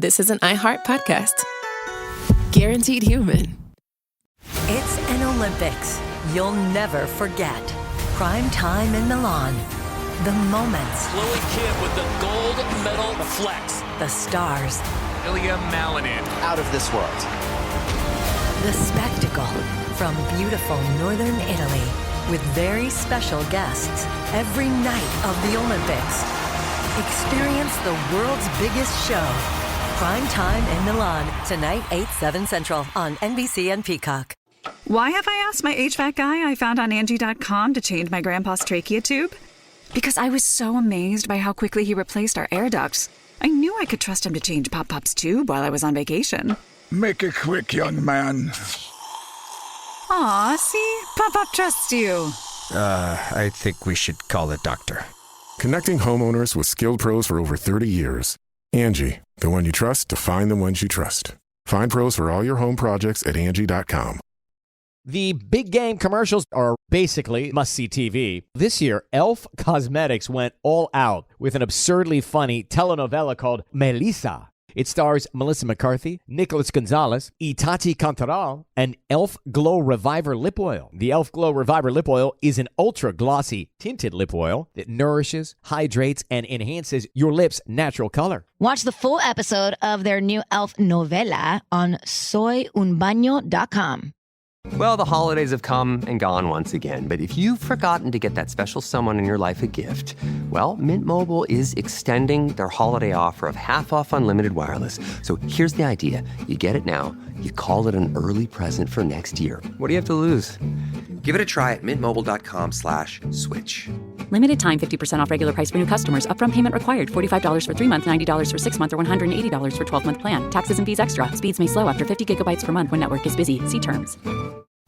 this is an iHeart podcast. Guaranteed human. It's an Olympics you'll never forget. Prime time in Milan. The moments. Chloe Kim with the gold medal flex. The stars. Ilya Malinin. Out of this world. The spectacle from beautiful northern Italy with very special guests every night of the Olympics. Experience the world's biggest show. Prime time in Milan. Tonight, 8/7 Central on NBC and Peacock. Why have I asked my HVAC guy I found on Angie.com to change my grandpa's trachea tube? Because I was so amazed by how quickly he replaced our air ducts. I knew I could trust him to change Pop-Pop's tube while I was on vacation. Make it quick, young man. Aw, see? Pop-Pop trusts you. I think we should call a doctor. Connecting homeowners with skilled pros for over 30 years. Angie, the one you trust to find the ones you trust. Find pros for all your home projects at Angie.com. The big game commercials are basically must-see TV. This year, Elf Cosmetics went all out with an absurdly funny telenovela called Melissa. It stars Melissa McCarthy, Nicholas Gonzalez, Itati Cantoral, and Elf Glow Reviver Lip Oil. The Elf Glow Reviver Lip Oil is an ultra-glossy tinted lip oil that nourishes, hydrates, and enhances your lips' natural color. Watch the full episode of their new Elf novela on soyunbaño.com. Well, the holidays have come and gone once again, but if you've forgotten to get that special someone in your life a gift, well, Mint Mobile is extending their holiday offer of half off unlimited wireless. So here's the idea. You get it now, you call it an early present for next year. What do you have to lose? Give it a try at mintmobile.com/switch. Limited time, 50% off regular price for new customers. Upfront payment required. $45 for 3 months, $90 for 6 months, or $180 for 12-month plan. Taxes and fees extra. Speeds may slow after 50 gigabytes per month when network is busy. See terms.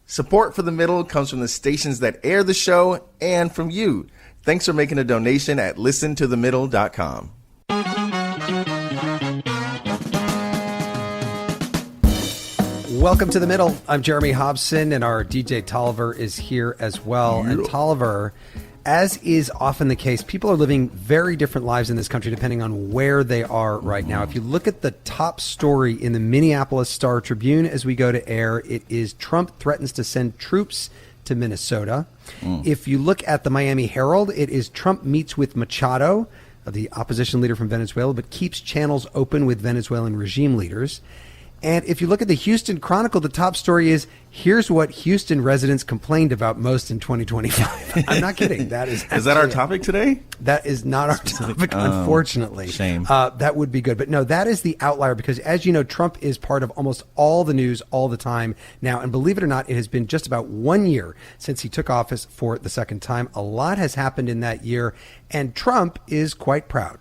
Support for The Middle comes from the stations that air the show and from you. Thanks for making a donation at listentothemiddle.com. Welcome to The Middle. I'm Jeremy Hobson, and our DJ Tolliver is here as well. Yeah. And Tolliver, as is often the case, people are living very different lives in this country depending on where they are right now. If you look at the top story in the Minneapolis Star-Tribune as we go to air, it is Trump threatens to send troops to Minnesota. If you look at the Miami Herald, it is Trump meets with Machado, the opposition leader from Venezuela, but keeps channels open with Venezuelan regime leaders. And if you look at the Houston Chronicle, the top story is, here's what Houston residents complained about most in 2025. I'm not kidding. That is that our topic today? That is not our topic, unfortunately. Shame. That would be good. But no, that is the outlier because, as you know, Trump is part of almost all the news all the time now. And believe it or not, it has been just about 1 year since he took office for the second time. A lot has happened in that year, and Trump is quite proud.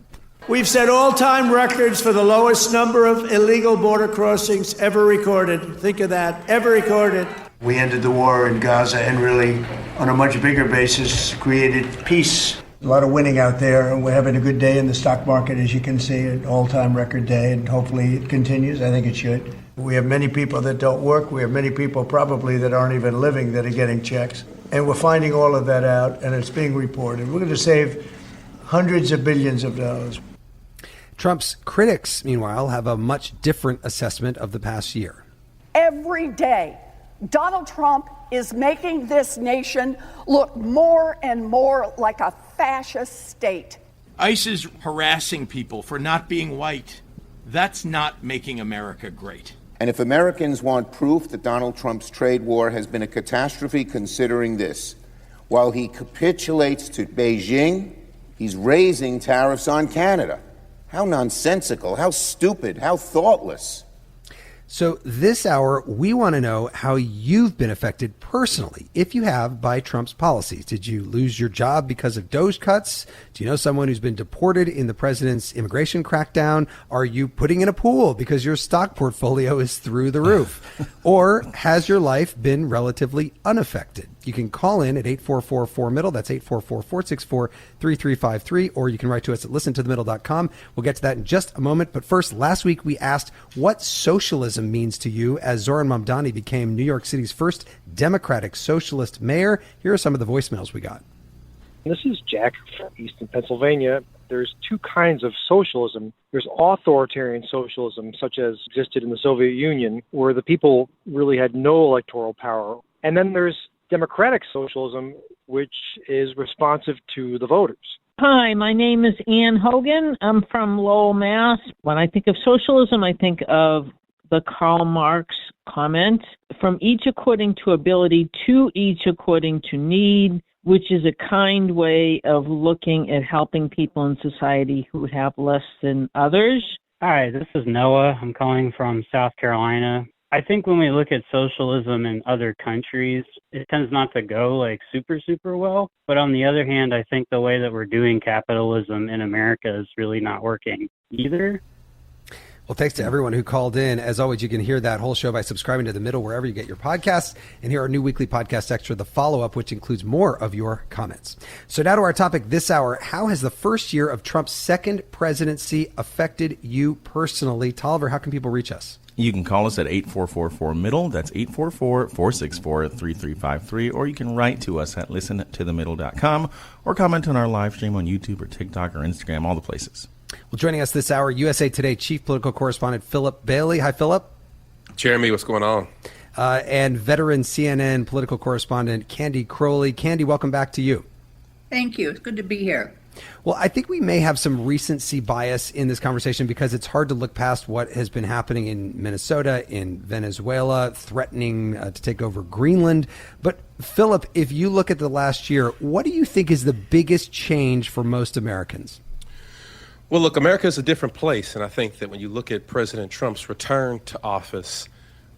We've set all-time records for the lowest number of illegal border crossings ever recorded. Think of that, ever recorded. We ended the war in Gaza and really, on a much bigger basis, created peace. A lot of winning out there, and we're having a good day in the stock market, as you can see, an all-time record day, and hopefully it continues. I think it should. We have many people that don't work. We have many people probably that aren't even living that are getting checks. And we're finding all of that out, and it's being reported. We're going to save hundreds of billions of dollars. Trump's critics, meanwhile, have a much different assessment of the past year. Every day, Donald Trump is making this nation look more and more like a fascist state. ICE is harassing people for not being white. That's not making America great. And if Americans want proof that Donald Trump's trade war has been a catastrophe, considering this, while he capitulates to Beijing, he's raising tariffs on Canada. How nonsensical, how stupid, how thoughtless. So this hour, we want to know how you've been affected personally, if you have, by Trump's policies. Did you lose your job because of DOGE cuts? Do you know someone who's been deported in the president's immigration crackdown? Are you putting in a pool because your stock portfolio is through the roof? Or has your life been relatively unaffected? You can call in at 844-4MIDDLE. That's 844-464-3353. Or you can write to us at listentothemiddle.com. We'll get to that in just a moment. But first, last week we asked what socialism means to you as Zoran Mamdani became New York City's first Democratic Socialist mayor. Here are some of the voicemails we got. This is Jack from Easton, Pennsylvania. there's two kinds of socialism. There's authoritarian socialism, such as existed in the Soviet Union, where the people really had no electoral power. And then there's democratic socialism, which is responsive to the voters. Hi, my name is Ann Hogan. I'm from Lowell, Mass. When I think of socialism, I think of the Karl Marx comment, from each according to ability to each according to need, which is a kind way of looking at helping people in society who have less than others. Hi, this is Noah. I'm calling from South Carolina. I think when we look at socialism in other countries, it tends not to go like super well. But on the other hand, I think the way that we're doing capitalism in America is really not working either. Well, thanks to everyone who called in. As always, you can hear that whole show by subscribing to The Middle wherever you get your podcasts. And here are our new weekly podcast extra, The Follow-Up, which includes more of your comments. So now to our topic this hour. How has the first year of Trump's second presidency affected you personally? Tolliver, how can people reach us? You can call us at 844-4MIDDLE. That's 844-464-3353. Or you can write to us at listentothemiddle.com or comment on our live stream on YouTube or TikTok or Instagram, all the places. Well, joining us this hour, USA Today chief political correspondent Phillip Bailey. Hi, Phillip. Jeremy, what's going on? And veteran CNN political correspondent Candy Crowley. Candy, welcome back to you. Thank you. It's good to be here. Well, I think we may have some recency bias in this conversation because it's hard to look past what has been happening in Minnesota, in Venezuela, threatening to take over Greenland. But Phillip, if you look at the last year, what do you think is the biggest change for most Americans? Well, look, America is a different place. And I think that when you look at President Trump's return to office,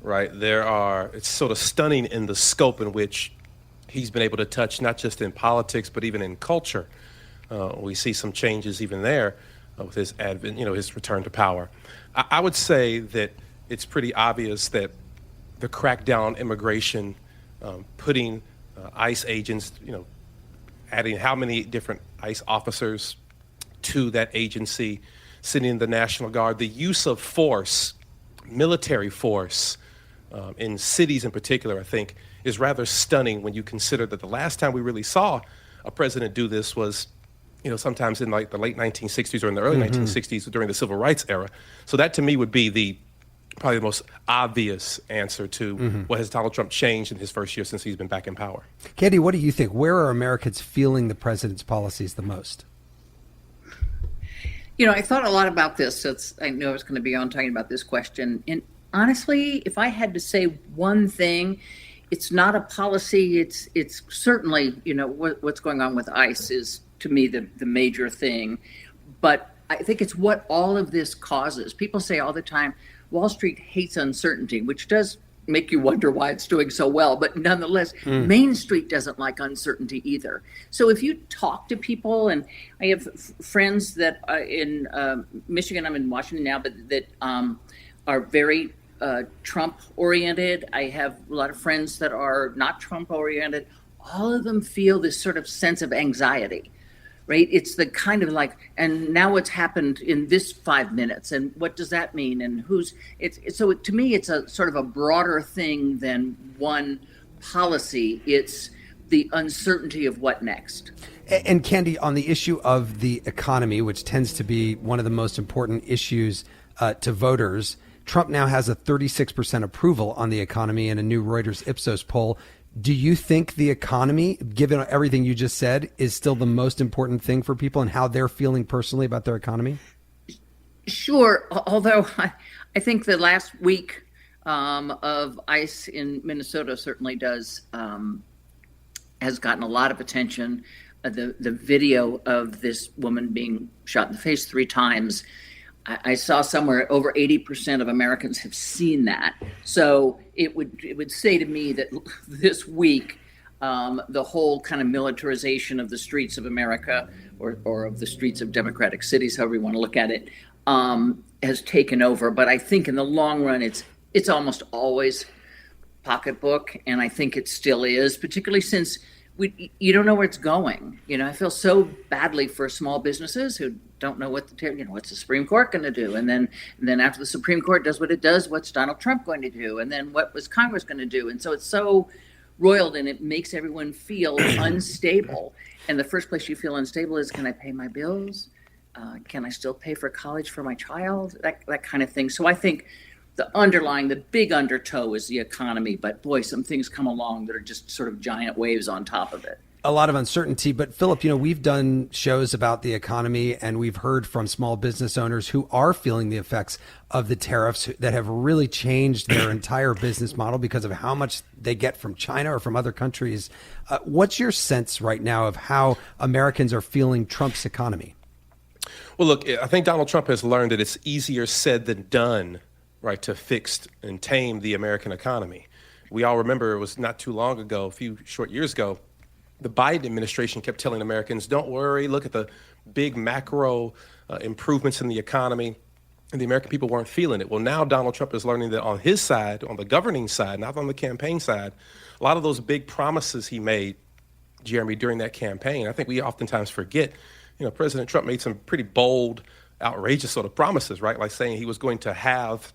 right, it's sort of stunning in the scope in which he's been able to touch not just in politics, but even in culture. We see some changes even there with his advent, his return to power. I would say that it's pretty obvious that the crackdown on immigration, putting ICE agents, adding how many different ICE officers to that agency, sending the National Guard, the use of force, military force, in cities in particular, I think, is rather stunning when you consider that the last time we really saw a president do this was sometimes in like the late 1960s or in the early 1960s during the Civil Rights era. So that to me would be probably the most obvious answer to what has Donald Trump changed in his first year since he's been back in power. Candy, what do you think? Where are Americans feeling the president's policies the most? I thought a lot about this. I knew I was going to be on talking about this question. And honestly, if I had to say one thing, it's not a policy. It's certainly, what's going on with ICE is, to me, the major thing. But I think it's what all of this causes. People say all the time, Wall Street hates uncertainty, which does make you wonder why it's doing so well. But nonetheless, Main Street doesn't like uncertainty either. So if you talk to people, and I have friends that are in Michigan, I'm in Washington now, but that are very Trump-oriented. I have a lot of friends that are not Trump-oriented. All of them feel this sort of sense of anxiety. Right? It's the kind of like, and now what's happened in this 5 minutes, and what does that mean? And so to me, it's a sort of a broader thing than one policy. It's the uncertainty of what next. And Candy, on the issue of the economy, which tends to be one of the most important issues to voters, Trump now has a 36% approval on the economy in a new Reuters Ipsos poll. Do you think the economy, given everything you just said, is still the most important thing for people and how they're feeling personally about their economy? Sure. Although I think the last week of ICE in Minnesota certainly has gotten a lot of attention. The video of this woman being shot in the face 3 times. I saw somewhere over 80% of Americans have seen that. So it would say to me that this week, the whole kind of militarization of the streets of America or of the streets of democratic cities, however you want to look at it, has taken over. But I think in the long run, it's almost always pocketbook. And I think it still is, particularly since you don't know where it's going. I feel so badly for small businesses who don't know what's the Supreme Court going to do, and then after the Supreme Court does what it does, what's Donald Trump going to do, and then what was Congress going to do, and so it's so roiled, and it makes everyone feel unstable. And the first place you feel unstable is, can I pay my bills? Can I still pay for college for my child? That kind of thing. So I think the big undertow is the economy, but boy, some things come along that are just sort of giant waves on top of it. A lot of uncertainty. But Phillip, we've done shows about the economy, and we've heard from small business owners who are feeling the effects of the tariffs that have really changed their entire business model because of how much they get from China or from other countries. What's your sense right now of how Americans are feeling Trump's economy? Well, look, I think Donald Trump has learned that it's easier said than done, right, to fix and tame the American economy. We all remember it was not too long ago, a few short years ago, the Biden administration kept telling Americans, don't worry, look at the big macro improvements in the economy, and the American people weren't feeling it. Well, now Donald Trump is learning that on his side, on the governing side, not on the campaign side, a lot of those big promises he made, Jeremy, during that campaign, I think we oftentimes forget, President Trump made some pretty bold, outrageous sort of promises, right? Like saying he was going to have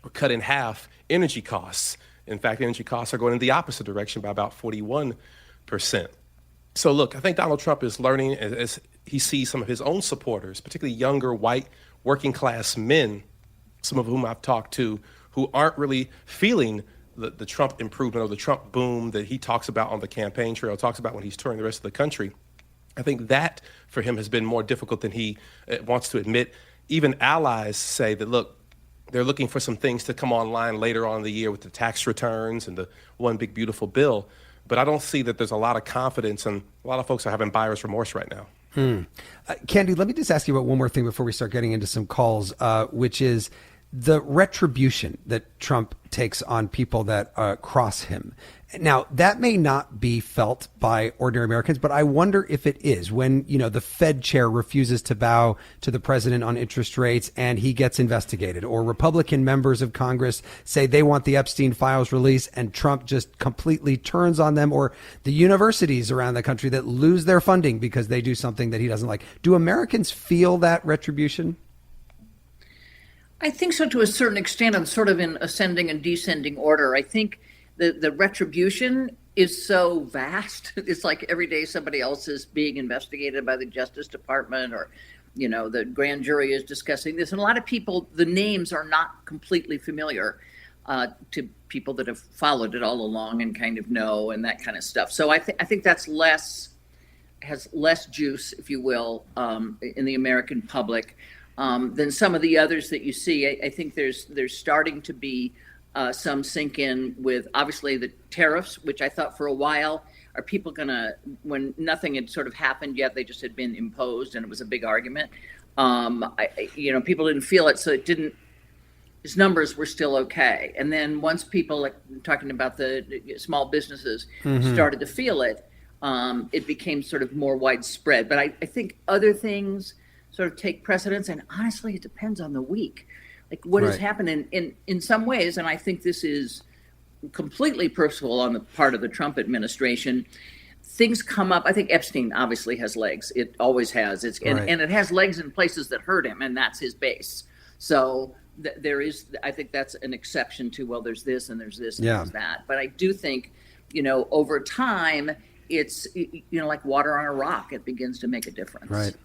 or cut in half energy costs. In fact, energy costs are going in the opposite direction by about 41%. So look, I think Donald Trump is learning as he sees some of his own supporters, particularly younger, white, working class men, some of whom I've talked to, who aren't really feeling the Trump improvement or the Trump boom that he talks about on the campaign trail, talks about when he's touring the rest of the country. I think that for him has been more difficult than he wants to admit. Even allies say that, look, they're looking for some things to come online later on in the year with the tax returns and the one big beautiful bill. But I don't see that there's a lot of confidence, and a lot of folks are having buyer's remorse right now. Candy, let me just ask you about one more thing before we start getting into some calls, which is the retribution that Trump takes on people that cross him. Now, that may not be felt by ordinary Americans, but I wonder if it is when, the Fed chair refuses to bow to the president on interest rates and he gets investigated, or Republican members of Congress say they want the Epstein files released and Trump just completely turns on them, or the universities around the country that lose their funding because they do something that he doesn't like. Do Americans feel that retribution? I think so to a certain extent, on sort of in ascending and descending order. I think the retribution is so vast. It's like every day somebody else is being investigated by the Justice Department, or, the grand jury is discussing this. And a lot of people, the names are not completely familiar to people that have followed it all along and kind of know and that kind of stuff. So I think that's has less juice, if you will, in the American public than some of the others that you see. I think there's starting to be some sink in with obviously the tariffs, which I thought for a while, are people gonna, when nothing had sort of happened yet, they just had been imposed and it was a big argument. People didn't feel it, so it didn't, his numbers were still okay. And then once people, like talking about the small businesses, started to feel it, it became sort of more widespread. But I think other things sort of take precedence, and honestly, it depends on the week. Like what has happened in some ways, and I think this is completely purposeful on the part of the Trump administration. Things come up. I think Epstein obviously has legs. It always has. And it has legs in places that hurt him, and that's his base. So there is, I think that's an exception to, well, there's this and there's this and there's that. But I do think, over time, it's, like water on a rock. It begins to make a difference. Right.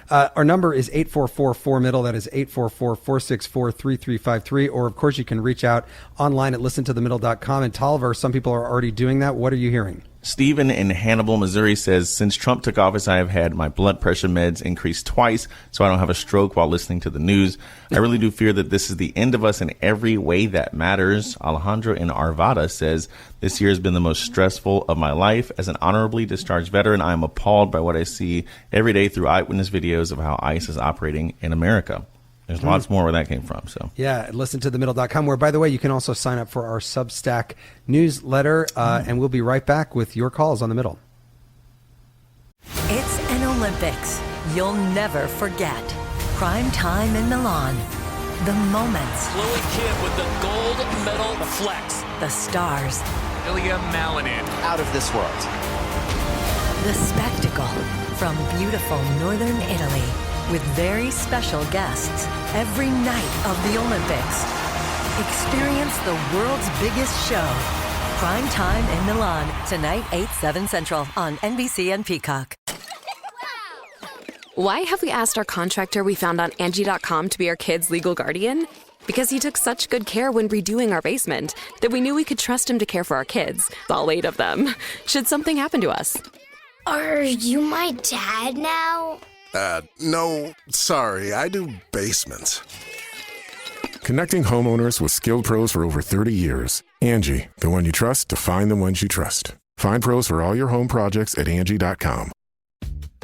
Our number is 844-4MIDDLE. That is 844-464-3353. Or, of course, you can reach out online at listentothemiddle.com. And Tolliver, some people are already doing that. What are you hearing? Stephen in Hannibal, Missouri says, since Trump took office, I have had my blood pressure meds increased twice so I don't have a stroke while listening to the news. I really do fear that this is the end of us in every way that matters. Alejandro in Arvada says, this year has been the most stressful of my life. As an honorably discharged veteran, I am appalled by what I see every day through eyewitness videos of how ICE is operating in America. There's lots more where that came from. So yeah, listentothemiddle.com, where, by the way, you can also sign up for our Substack newsletter, and we'll be right back with your calls on The Middle. It's an Olympics you'll never forget. Prime time in Milan. The moments. Chloe Kim with the gold medal flex. The stars. Ilya Malinin. Out of this world. The spectacle from beautiful northern Italy. With very special guests every night of the Olympics. Experience the world's biggest show. Prime time in Milan. Tonight, 8/7 Central on NBC and Peacock. Why have we asked our contractor we found on Angie.com to be our kids' legal guardian? Because he took such good care when redoing our basement that we knew we could trust him to care for our kids, all 8 of them, should something happen to us. Are you my dad now? No, sorry, I do basements. Connecting homeowners with skilled pros for over 30 years. Angie, the one you trust to find the ones you trust. Find pros for all your home projects at Angie.com.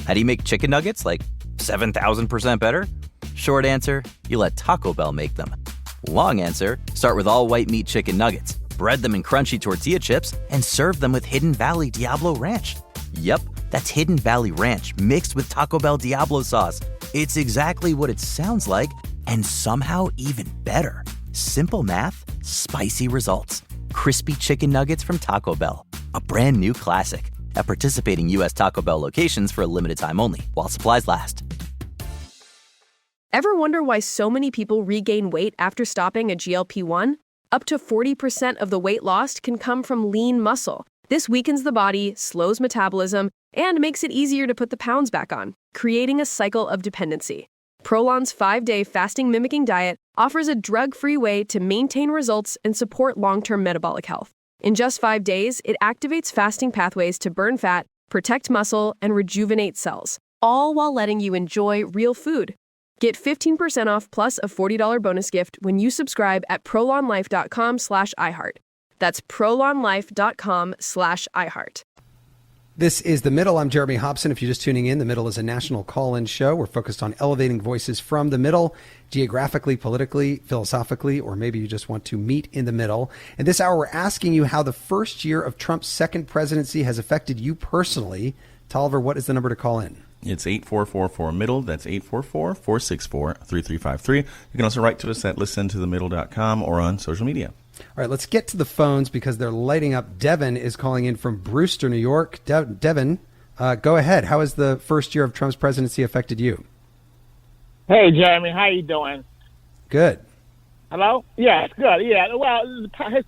How do you make chicken nuggets like 7,000% better? Short answer, you let Taco Bell make them. Long answer, start with all white meat chicken nuggets, bread them in crunchy tortilla chips, and serve them with Hidden Valley Diablo Ranch. Yep, that's Hidden Valley Ranch mixed with Taco Bell Diablo sauce. It's exactly what it sounds like, and somehow even better. Simple math, spicy results. Crispy chicken nuggets from Taco Bell. A brand new classic. At participating U.S. Taco Bell locations for a limited time only, while supplies last. Ever wonder why so many people regain weight after stopping a GLP-1? Up to 40% of the weight lost can come from lean muscle. This weakens the body, slows metabolism, and makes it easier to put the pounds back on, creating a cycle of dependency. Prolon's 5-day fasting-mimicking diet offers a drug-free way to maintain results and support long-term metabolic health. In just 5 days, it activates fasting pathways to burn fat, protect muscle, and rejuvenate cells, all while letting you enjoy real food. Get 15% off plus a $40 bonus gift when you subscribe at prolonlife.com/iHeart. That's prolonlife.com/iHeart. This is The Middle. I'm Jeremy Hobson. If you're just tuning in, The Middle is a national call-in show. We're focused on elevating voices from the middle, geographically, politically, philosophically, or maybe you just want to meet in the middle. And this hour, we're asking you how the first year of Trump's second presidency has affected you personally. Tolliver, what is the number to call in? It's 8444-MIDDLE. That's 844-464-3353. You can also write to us at listentothemiddle.com or on social media. All right, let's get to the phones because they're lighting up. Devin is calling in from Brewster, New York. Devin, go ahead. How has the first year of Trump's presidency affected you? Hey, Jeremy, how you doing? Good. Hello? Yeah, it's good. Yeah, well,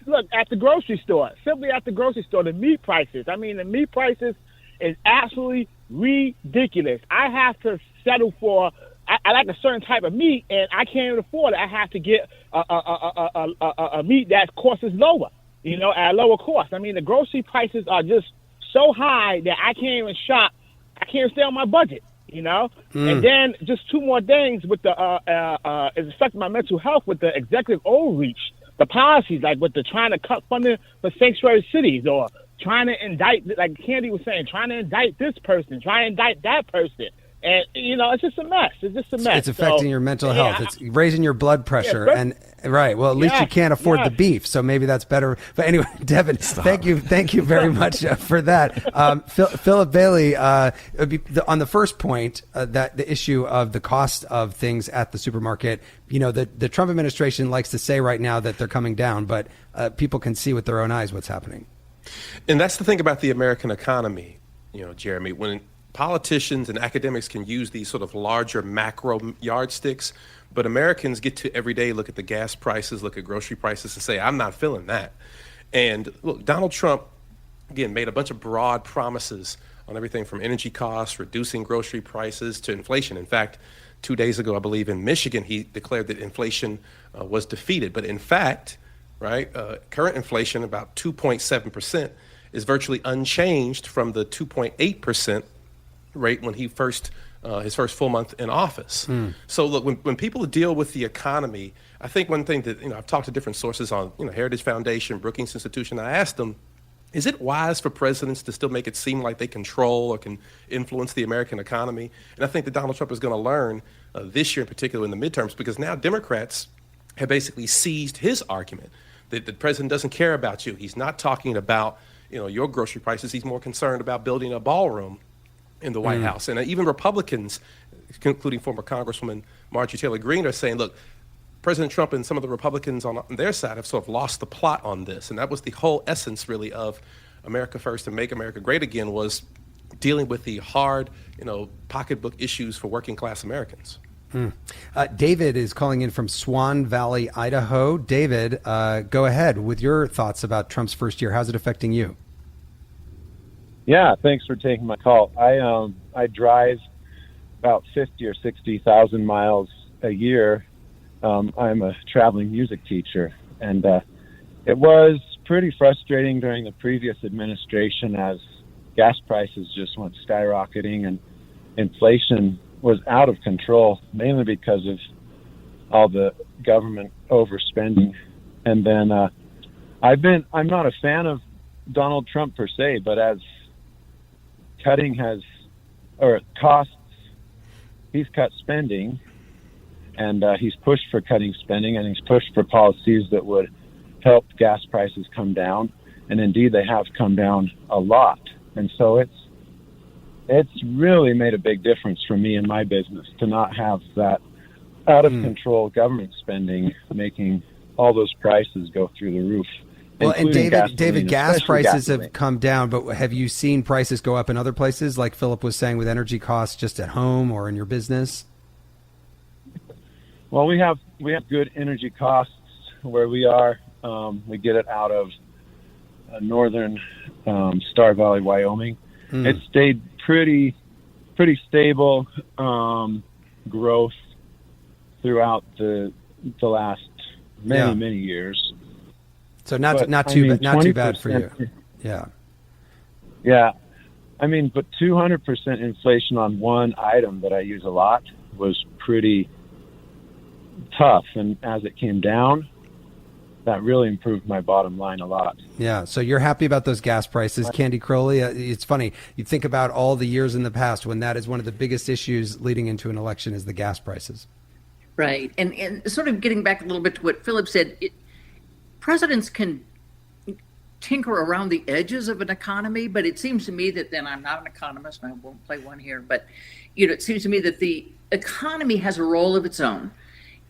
look, at the grocery store, simply at the grocery store, the meat prices. I mean, the meat prices is absolutely ridiculous. I have to settle for, I like a certain type of meat, and I can't even afford it. I have to get a meat that cost is lower, at a lower cost. I mean, the grocery prices are just so high that I can't even shop. I can't stay on my budget, And then just 2 more things with the it's affecting my mental health with the executive overreach, the policies, like with the trying to cut funding for sanctuary cities or trying to indict, like Candy was saying, trying to indict this person, trying to indict that person. And, it's just a mess. It's just a mess. It's affecting your mental health. It's raising your blood pressure. Right. Well, at least you can't afford the beef. So maybe that's better. But anyway, Devin, thank you very much for that. Phillip Bailey, on the first point, that the issue of the cost of things at the supermarket, the Trump administration likes to say right now that they're coming down, but people can see with their own eyes what's happening. And that's the thing about the American economy, Jeremy, when politicians and academics can use these sort of larger macro yardsticks, but Americans get to every day look at the gas prices, look at grocery prices and say, I'm not feeling that. And look, Donald Trump, again, made a bunch of broad promises on everything from energy costs, reducing grocery prices to inflation. In fact, 2 days ago, I believe in Michigan, he declared that inflation was defeated. But in fact, current inflation, about 2.7%, is virtually unchanged from the 2.8% rate when he his first full month in office. So look, when people deal with the economy, I think one thing that, I've talked to different sources on, Heritage Foundation, Brookings Institution, I asked them, is it wise for presidents to still make it seem like they control or can influence the American economy? And I think that Donald Trump is going to learn this year in particular in the midterms, because now Democrats have basically seized his argument that the president doesn't care about you. He's not talking about, your grocery prices. He's more concerned about building a ballroom in the White House. And even Republicans, including former Congresswoman Marjorie Taylor Greene, are saying, look, President Trump and some of the Republicans on their side have sort of lost the plot on this. And that was the whole essence, really, of America First and Make America Great Again, was dealing with the hard, pocketbook issues for working class Americans. David is calling in from Swan Valley, Idaho. David, go ahead with your thoughts about Trump's first year. How's it affecting you? Yeah, thanks for taking my call. I drive about 50 or 60,000 miles a year. I'm a traveling music teacher, and it was pretty frustrating during the previous administration as gas prices just went skyrocketing and inflation was out of control, mainly because of all the government overspending. And then I'm not a fan of Donald Trump per se, but as costs, he's cut spending, and he's pushed for cutting spending, and he's pushed for policies that would help gas prices come down. And indeed, they have come down a lot. And so it's really made a big difference for me in my business to not have that out of control government spending making all those prices go through the roof. Well, and David, gas prices gasoline have come down, but have you seen prices go up in other places, like Phillip was saying, with energy costs just at home or in your business? Well, we have good energy costs where we are. We get it out of northern Star Valley, Wyoming. It stayed pretty stable growth throughout the last many years. So not too bad for you. Yeah. Yeah. I mean, but 200% inflation on one item that I use a lot was pretty tough. And as it came down, that really improved my bottom line a lot. Yeah. So you're happy about those gas prices, Candy Crowley. It's funny. You think about all the years in the past when that is one of the biggest issues leading into an election is the gas prices. Right. And sort of getting back a little bit to what Phillip said, presidents can tinker around the edges of an economy, but it seems to me that, then I'm not an economist and I won't play one here, but it seems to me that the economy has a role of its own.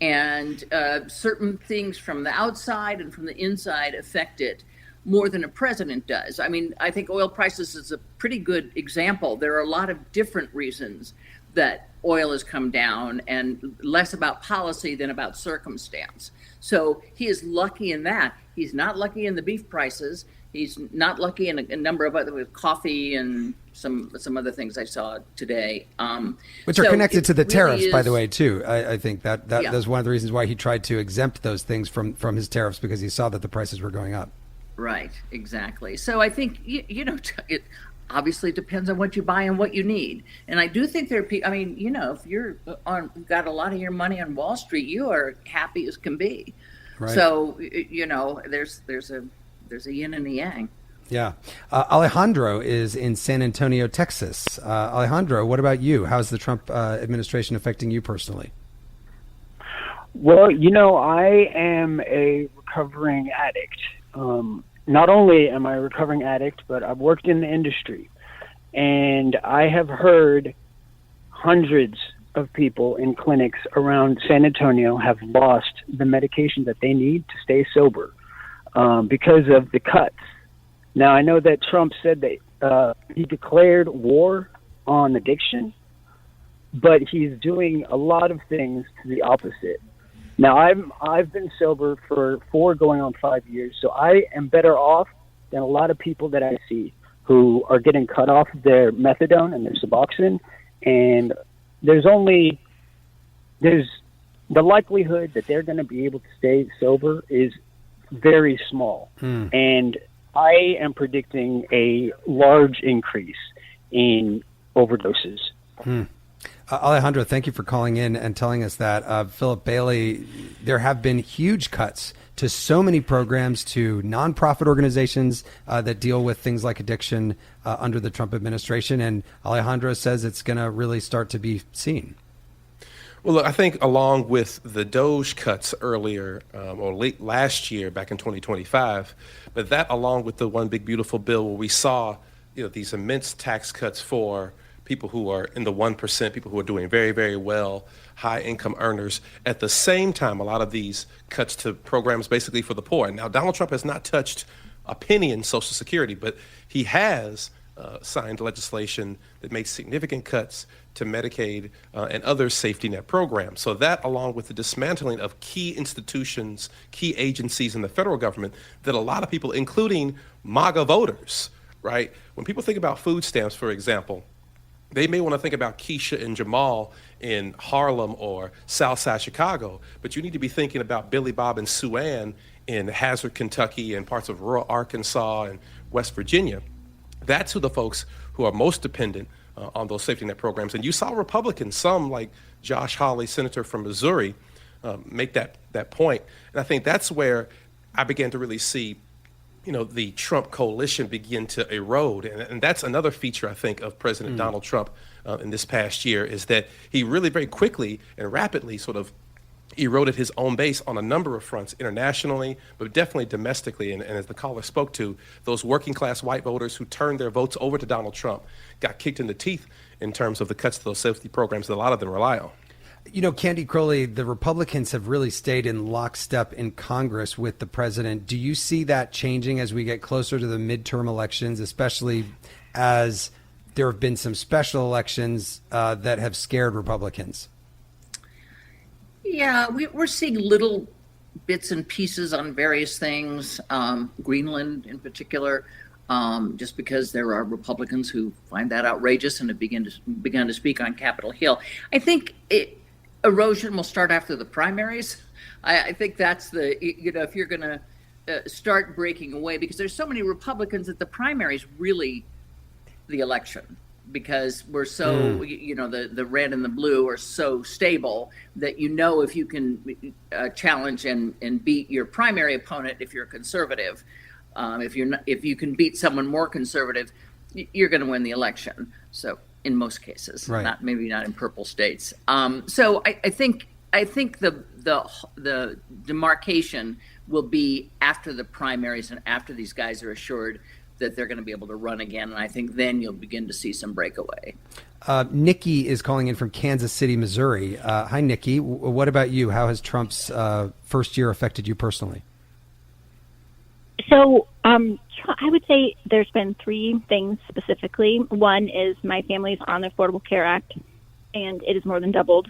And certain things from the outside and from the inside affect it more than a president does. I mean, I think oil prices is a pretty good example. There are a lot of different reasons that oil has come down, and less about policy than about circumstance. So he is lucky in that. He's not lucky in the beef prices. He's not lucky in a number of other, with coffee and some other things I saw today. Which are connected to the tariffs, by the way, too. I think that was one of the reasons why he tried to exempt those things from his tariffs, because he saw that the prices were going up. Right, exactly. So I think, it obviously depends on what you buy and what you need. And I do think there are people, I mean, if you're got a lot of your money on Wall Street, you are happy as can be. Right. So, there's a yin and a yang. Yeah. Alejandro is in San Antonio, Texas. Alejandro, what about you? How's the Trump administration affecting you personally? Well, I am a recovering addict. Not only am I a recovering addict, but I've worked in the industry. And I have heard hundreds of people in clinics around San Antonio have lost the medication that they need to stay sober because of the cuts. Now, I know that Trump said that he declared war on addiction, but he's doing a lot of things to the opposite. Now, I've been sober for 4 going on 5 years, so I am better off than a lot of people that I see who are getting cut off their methadone and their Suboxone, and there's the likelihood that they're going to be able to stay sober is very small. And I am predicting a large increase in overdoses. Alejandro, thank you for calling in and telling us that. Phillip Bailey, there have been huge cuts to so many programs, to nonprofit organizations that deal with things like addiction under the Trump administration. And Alejandro says it's going to really start to be seen. Well, look, I think along with the DOGE cuts earlier or late last year, back in 2025, but that along with the One Big Beautiful Bill where we saw these immense tax cuts for people who are in the 1%, people who are doing very, very well, high income earners. At the same time, a lot of these cuts to programs basically for the poor. Now, Donald Trump has not touched a penny in Social Security, but he has signed legislation that makes significant cuts to Medicaid and other safety net programs. So that, along with the dismantling of key institutions, key agencies in the federal government, that a lot of people, including MAGA voters, right? When people think about food stamps, for example, They may want to think about Keisha and Jamal in Harlem or Southside Chicago, but you need to be thinking about Billy Bob and Sue Ann in Hazard, Kentucky, and parts of rural Arkansas and West Virginia. That's who the folks who are most dependent on those safety net programs. And you saw Republicans, some like Josh Hawley, senator from Missouri, make that point. And I think that's where I began to really see the Trump coalition begin to erode. And that's another feature, I think, of President Donald Trump in this past year, is that he really very quickly and rapidly sort of eroded his own base on a number of fronts, internationally, but definitely domestically. And as the caller spoke to, those working class white voters who turned their votes over to Donald Trump got kicked in the teeth in terms of the cuts to those safety programs that a lot of them rely on. Candy Crowley, the Republicans have really stayed in lockstep in Congress with the president. Do you see that changing as we get closer to the midterm elections, especially as there have been some special elections that have scared Republicans? Yeah, we're seeing little bits and pieces on various things, Greenland in particular, just because there are Republicans who find that outrageous and have begun to speak on Capitol Hill. I think erosion will start after the primaries. I think that's if you're going to start breaking away, because there's so many Republicans that the primaries really the election, because we're so, the red and the blue are so stable that if you can challenge and beat your primary opponent, if you're a conservative, if you can beat someone more conservative, you're going to win the election. So in most cases, right. maybe not in purple states. So I think the demarcation will be after the primaries and after these guys are assured that they're going to be able to run again. And I think then you'll begin to see some breakaway. Nikki is calling in from Kansas City, Missouri. Hi, Nikki. What about you? How has Trump's first year affected you personally? So I would say there's been three things specifically. One is my family's on the Affordable Care Act, and it is more than doubled.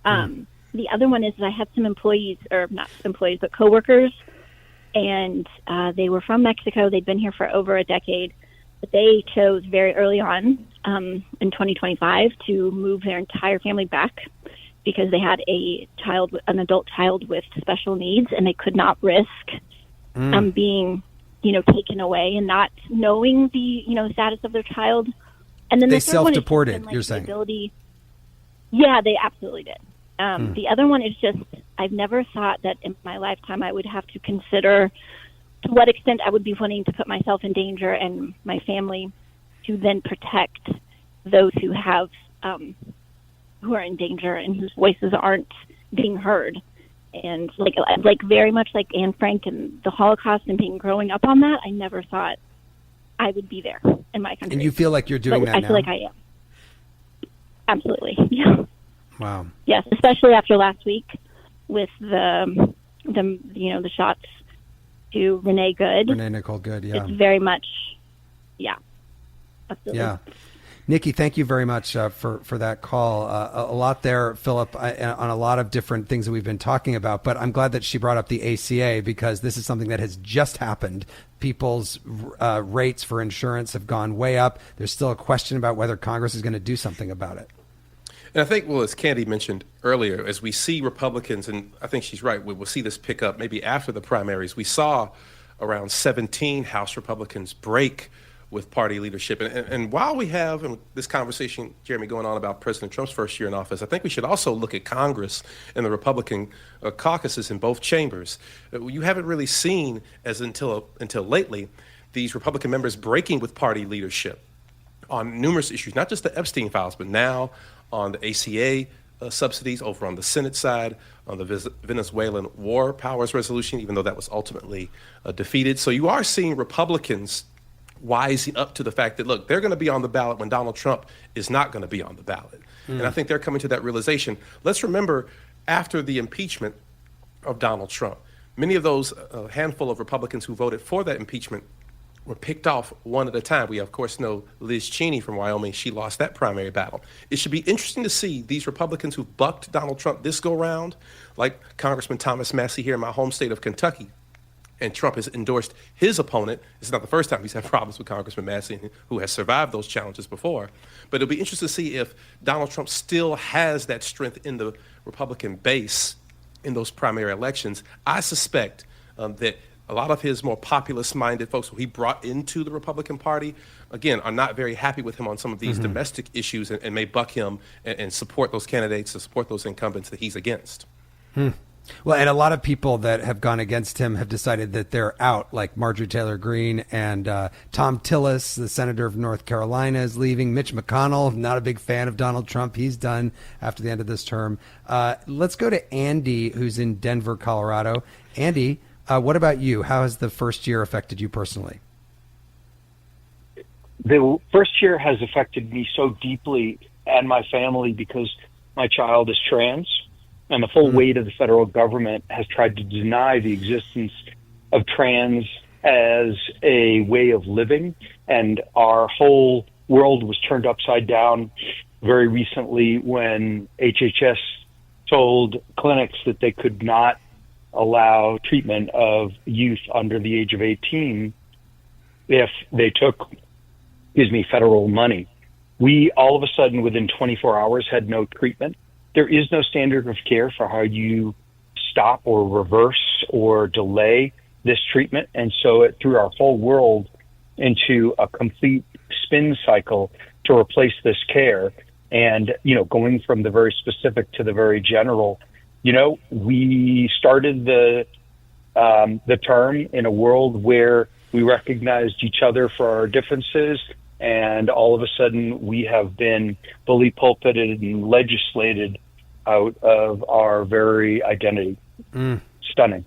The other one is I have some employees, or not employees, but coworkers, and they were from Mexico. They'd been here for over a decade, but they chose very early on in 2025 to move their entire family back because they had an adult child with special needs, and they could not risk being, taken away and not knowing the, status of their child. And then they self-deported, you're saying? Yeah, they absolutely did. The other one is just, I've never thought that in my lifetime I would have to consider to what extent I would be willing to put myself in danger and my family to then protect those who have, who are in danger and whose voices aren't being heard. And like very much like Anne Frank and the Holocaust and growing up on that, I never thought I would be there in my country. And you feel like you're doing that now? I feel like I am. Absolutely. Yeah. Wow. Yes, especially after last week with the shots to Renee Nicole Good, yeah. It's very much, yeah. Absolutely. Yeah. Nikki, thank you very much for that call. A lot there, Phillip, on a lot of different things that we've been talking about. But I'm glad that she brought up the ACA because this is something that has just happened. People's rates for insurance have gone way up. There's still a question about whether Congress is going to do something about it. And I think, as Candy mentioned earlier, as we see Republicans, and I think she's right, we will see this pick up maybe after the primaries. We saw around 17 House Republicans break with party leadership. And while we have this conversation, Jeremy, going on about President Trump's first year in office, I think we should also look at Congress and the Republican caucuses in both chambers. You haven't really seen, until lately, these Republican members breaking with party leadership on numerous issues, not just the Epstein files, but now on the ACA subsidies over on the Senate side, on the Venezuelan war powers resolution, even though that was ultimately defeated. So you are seeing Republicans wising up to the fact that, look, they're going to be on the ballot when Donald Trump is not going to be on the ballot. And I think they're coming to that realization. Let's remember, after the impeachment of Donald Trump, many of those handful of Republicans who voted for that impeachment were picked off one at a time. We, of course, know Liz Cheney from Wyoming. She lost that primary battle. It should be interesting to see these Republicans who bucked Donald Trump this go round, like Congressman Thomas Massey here in my home state of Kentucky, and Trump has endorsed his opponent. It's not the first time he's had problems with Congressman Massey, who has survived those challenges before. But it'll be interesting to see if Donald Trump still has that strength in the Republican base in those primary elections. I suspect that a lot of his more populist-minded folks who he brought into the Republican Party, again, are not very happy with him on some of these domestic issues and may buck him and support those candidates and support those incumbents that he's against. Well, and a lot of people that have gone against him have decided that they're out, like Marjorie Taylor Greene and Tom Tillis, the senator of North Carolina, is leaving. Mitch McConnell, not a big fan of Donald Trump. He's done after the end of this term. Let's go to Andy, who's in Denver, Colorado. Andy, what about you? How has the first year affected you personally? The first year has affected me so deeply and my family because my child is trans, and the full weight of the federal government has tried to deny the existence of trans as a way of living. And our whole world was turned upside down very recently when HHS told clinics that they could not allow treatment of youth under the age of 18 if they took, federal money. We all of a sudden, within 24 hours, had no treatment. There is no standard of care for how you stop or reverse or delay this treatment. And so it threw our whole world into a complete spin cycle to replace this care. And, going from the very specific to the very general, we started the term in a world where we recognized each other for our differences. And all of a sudden, we have been bully pulpited and legislated out of our very identity. Stunning.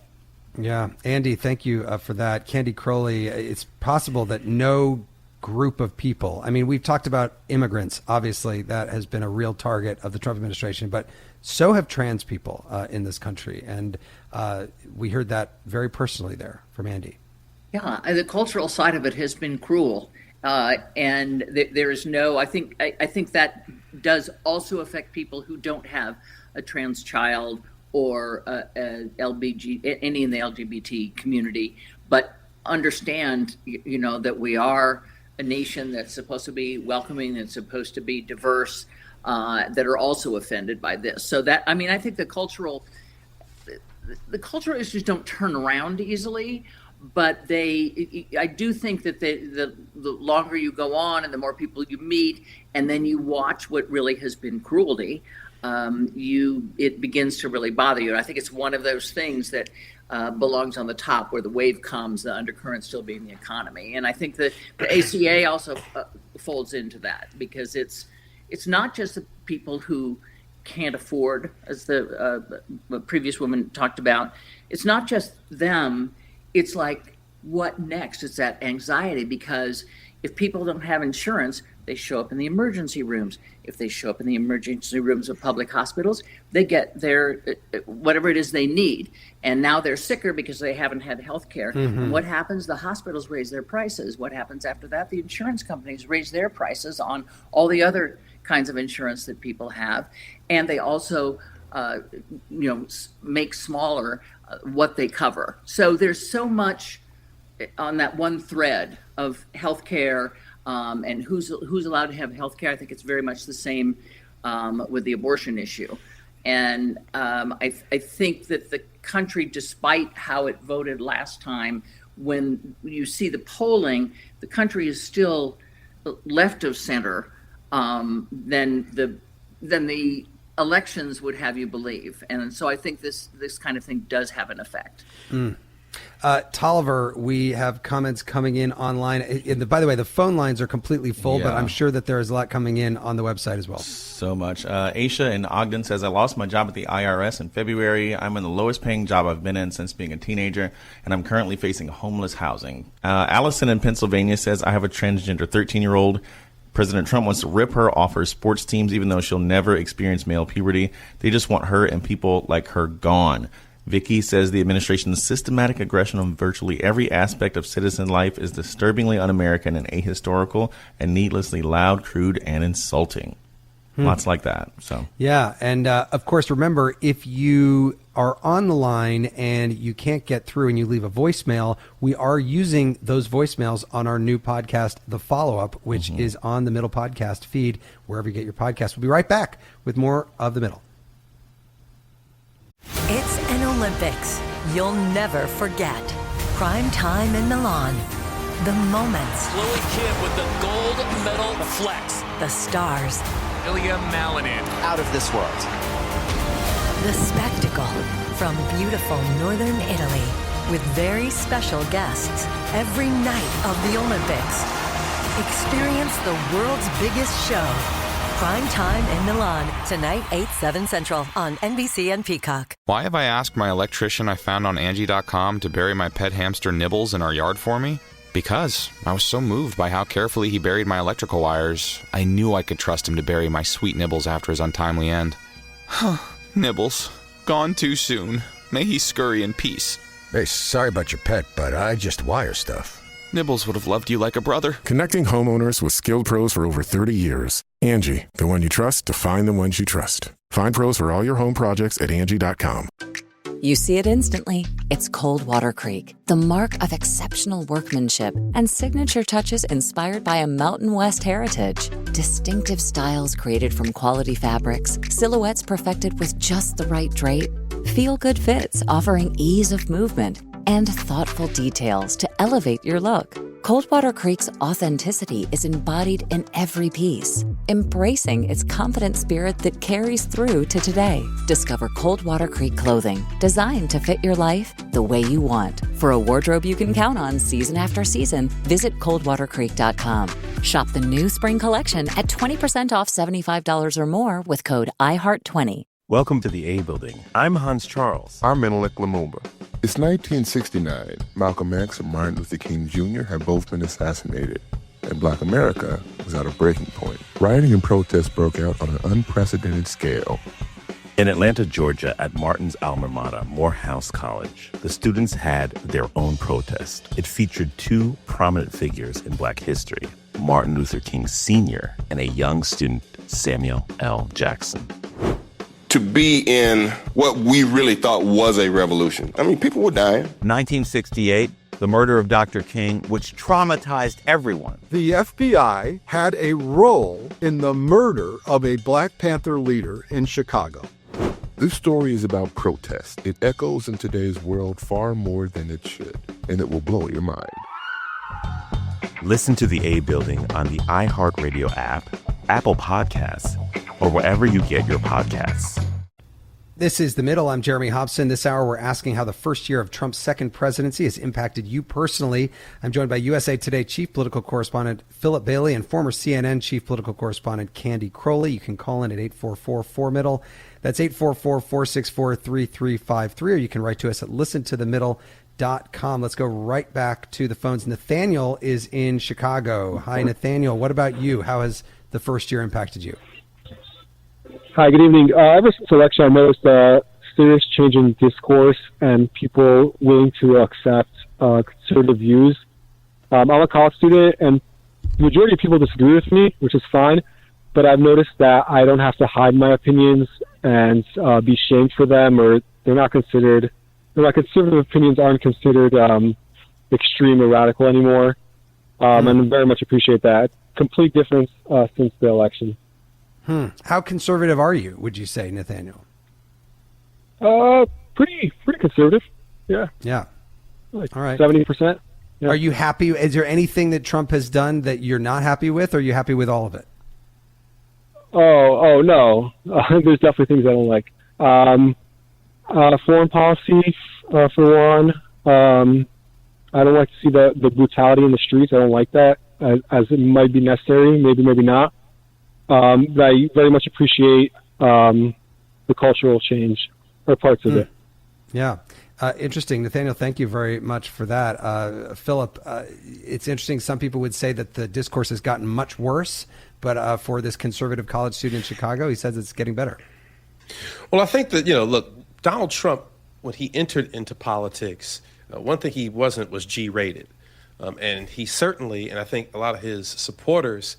Yeah. Andy, thank you for that. Candy Crowley, it's possible that no group of people, we've talked about immigrants, obviously, that has been a real target of the Trump administration, but so have trans people in this country. And we heard that very personally there from Andy. Yeah, the cultural side of it has been cruel. And there is no, I think that does also affect people who don't have a trans child or any in the LGBT community, but understand, that we are a nation that's supposed to be welcoming, that's supposed to be diverse, that are also offended by this. So that, I think the cultural issues don't turn around easily. But I do think that the longer you go on and the more people you meet, and then you watch what really has been cruelty, it begins to really bother you. And I think it's one of those things that belongs on the top where the wave comes, the undercurrent still being the economy. And I think the ACA also folds into that, because it's not just the people who can't afford, as the previous woman talked about. It's not just them. It's like, what next? It's that anxiety, because if people don't have insurance, they show up in the emergency rooms. If they show up in the emergency rooms of public hospitals, they get their whatever it is they need. And now they're sicker because they haven't had health care. And what happens? The hospitals raise their prices. What happens after that? The insurance companies raise their prices on all the other kinds of insurance that people have. And they also make smaller what they cover. So there's so much on that one thread of healthcare and who's allowed to have healthcare. I think it's very much the same with the abortion issue. And I think that the country, despite how it voted last time, when you see the polling, the country is still left of center than the elections would have you believe. And so I think this kind of thing does have an effect. Tolliver, we have comments coming in online. By the way, the phone lines are completely full, but I'm sure that there is a lot coming in on the website as well. So much. Aisha in Ogden says, I lost my job at the IRS in February. I'm in the lowest paying job I've been in since being a teenager, and I'm currently facing homeless housing. Allison in Pennsylvania says, I have a transgender 13-year-old. President Trump wants to rip her off her sports teams, even though she'll never experience male puberty. They just want her and people like her gone. Vicky says the administration's systematic aggression on virtually every aspect of citizen life is disturbingly un-American and ahistorical and needlessly loud, crude, and insulting. Lots like that. So yeah, and of course, remember, if you are on the line and you can't get through and you leave a voicemail, we are using those voicemails on our new podcast, The Follow-Up, which is on the Middle Podcast feed, wherever you get your podcast. We'll be right back with more of The Middle. It's an Olympics you'll never forget. Prime time in Milan. The moments. Chloe Kim with the gold medal flex. The stars. Ilya Malinin. Out of this world. The spectacle from beautiful northern Italy with very special guests every night of the Olympics. Experience the world's biggest show. Prime time in Milan, tonight 8/7 Central on NBC and Peacock. Why have I asked my electrician I found on Angie.com to bury my pet hamster Nibbles in our yard for me? Because I was so moved by how carefully he buried my electrical wires, I knew I could trust him to bury my sweet Nibbles after his untimely end. Nibbles, gone too soon. May he scurry in peace. Hey, sorry about your pet, but I just wire stuff. Nibbles would have loved you like a brother. Connecting homeowners with skilled pros for over 30 years. Angie, the one you trust to find the ones you trust. Find pros for all your home projects at Angie.com. You see it instantly. It's Coldwater Creek, the mark of exceptional workmanship and signature touches inspired by a Mountain West heritage. Distinctive styles created from quality fabrics, silhouettes perfected with just the right drape, feel-good fits offering ease of movement, and thoughtful details to elevate your look. Coldwater Creek's authenticity is embodied in every piece, embracing its confident spirit that carries through to today. Discover Coldwater Creek clothing, designed to fit your life the way you want. For a wardrobe you can count on season after season, visit coldwatercreek.com. Shop the new spring collection at 20% off $75 or more with code IHEART20. Welcome to the A Building. I'm Hans Charles. I'm Menelik Lumumba. It's 1969. Malcolm X and Martin Luther King Jr. had both been assassinated, and Black America was at a breaking point. Rioting and protests broke out on an unprecedented scale. In Atlanta, Georgia, at Martin's alma mater, Morehouse College, the students had their own protest. It featured two prominent figures in Black history, Martin Luther King Sr. and a young student, Samuel L. Jackson. To be in what we really thought was a revolution. I mean, people were dying. 1968, the murder of Dr. King, which traumatized everyone. The FBI had a role in the murder of a Black Panther leader in Chicago. This story is about protest. It echoes in today's world far more than it should, and it will blow your mind. Listen to the A Building on the iHeartRadio app, Apple Podcasts, or wherever you get your podcasts. This is The Middle. I'm Jeremy Hobson. This hour, we're asking how the first year of Trump's second presidency has impacted you personally. I'm joined by USA Today chief political correspondent Phillip Bailey and former CNN chief political correspondent Candy Crowley. You can call in at 844-4MIDDLE. That's 844-464-3353, or you can write to us at listentothemiddle.com. Let's go right back to the phones. Nathaniel is in Chicago. Hi, Nathaniel. What about you? How has the first year impacted you? Hi, good evening. Ever since election, I noticed a serious change in discourse and people willing to accept conservative views. I'm a college student, and the majority of people disagree with me, which is fine, but I've noticed that I don't have to hide my opinions and be shamed for them, or they're not considered, my conservative opinions aren't considered extreme or radical anymore, and I very much appreciate that. Complete difference since the election. How conservative are you, would you say, Nathaniel? Pretty conservative. Yeah. Yeah. Like all right. 70%. Yeah. Are you happy? Is there anything that Trump has done that you're not happy with, or are you happy with all of it? Oh no. There's definitely things I don't like. Foreign policy, for one. I don't like to see the brutality in the streets. I don't like that, as it might be necessary, maybe not. I very much appreciate the cultural change, or parts of it. Yeah. Interesting. Nathaniel, thank you very much for that. Philip, it's interesting. Some people would say that the discourse has gotten much worse, but for this conservative college student in Chicago, he says it's getting better. Well, I think that, look, Donald Trump, when he entered into politics, one thing he wasn't was G-rated. And he certainly, and I think a lot of his supporters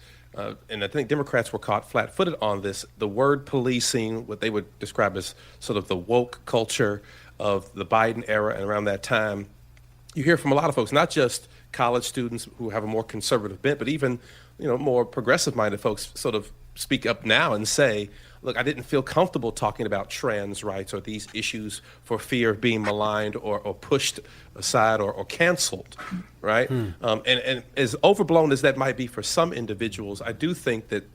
and I think Democrats were caught flat-footed on this, the word policing, what they would describe as sort of the woke culture of the Biden era and around that time. You hear from a lot of folks, not just college students who have a more conservative bent, but even, more progressive-minded folks sort of speak up now and say, look, I didn't feel comfortable talking about trans rights or these issues for fear of being maligned or pushed aside or canceled, right? And as overblown as that might be for some individuals, I do think that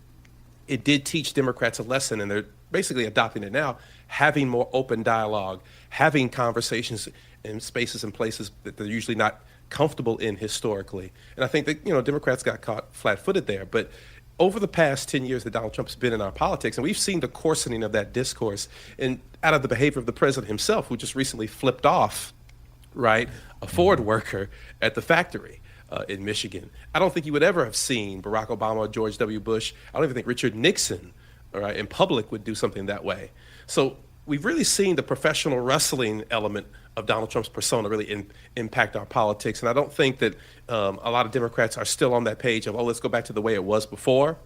it did teach Democrats a lesson, and they're basically adopting it now, having more open dialogue, having conversations in spaces and places that they're usually not comfortable in historically. And I think that, Democrats got caught flat-footed there. But over the past 10 years that Donald Trump's been in our politics, and we've seen the coarsening of that discourse and out of the behavior of the president himself, who just recently flipped off, right, a Ford worker at the factory in Michigan. I don't think you would ever have seen Barack Obama or George W. Bush. I don't even think Richard Nixon, all right, in public would do something that way. So we've really seen the professional wrestling element of Donald Trump's persona really impact our politics. And I don't think that a lot of Democrats are still on that page of, let's go back to the way it was before.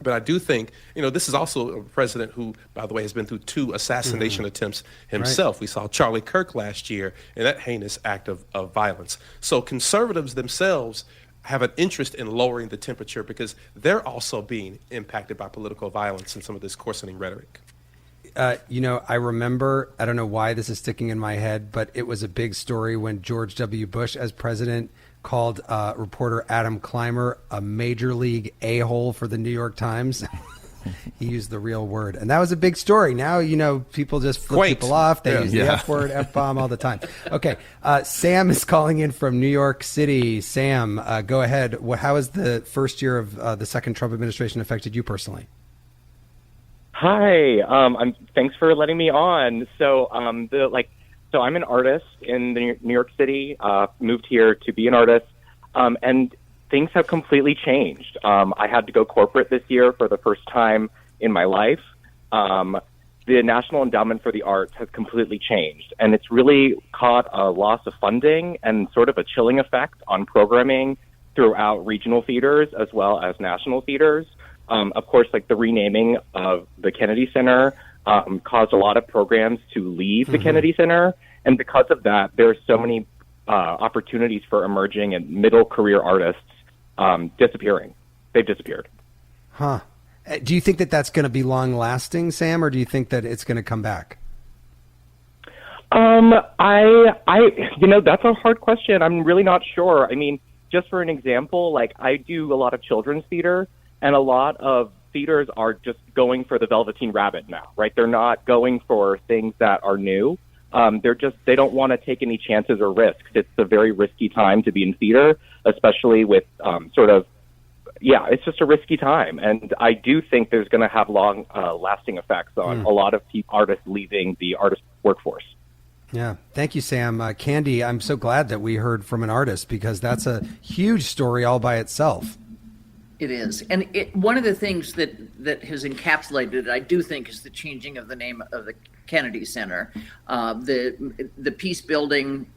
But I do think, this is also a president who, by the way, has been through 2 assassination attempts himself. Right. We saw Charlie Kirk last year in that heinous act of violence. So conservatives themselves have an interest in lowering the temperature because they're also being impacted by political violence and some of this coarsening rhetoric. I remember, I don't know why this is sticking in my head, but it was a big story when George W. Bush, as president, called reporter Adam Clymer a major league a-hole for the New York Times. He used the real word. And that was a big story. Now, people just flip people off. They use the F word, F-bomb all the time. Okay. Sam is calling in from New York City. Sam, go ahead. How has the first year of the second Trump administration affected you personally? Hi, thanks for letting me on. So, so I'm an artist in New York City. Moved here to be an artist, and things have completely changed. I had to go corporate this year for the first time in my life. The National Endowment for the Arts has completely changed, and it's really caught a loss of funding and sort of a chilling effect on programming throughout regional theaters as well as national theaters. Of course, the renaming of the Kennedy Center caused a lot of programs to leave the Kennedy Center. And because of that, there's so many opportunities for emerging and middle career artists disappearing. They've disappeared. Huh. Do you think that that's going to be long lasting, Sam, or do you think that it's going to come back? That's a hard question. I'm really not sure. I mean, just for an example, I do a lot of children's theater. And a lot of theaters are just going for the Velveteen Rabbit now, right? They're not going for things that are new. They don't want to take any chances or risks. It's a very risky time to be in theater, especially with it's just a risky time. And I do think there's going to have long lasting effects on a lot of artists leaving the artist workforce. Yeah. Thank you, Sam. Candy, I'm so glad that we heard from an artist because that's a huge story all by itself. It is. And one of the things that has encapsulated it, I do think, is the changing of the name of the Kennedy Center. The peace building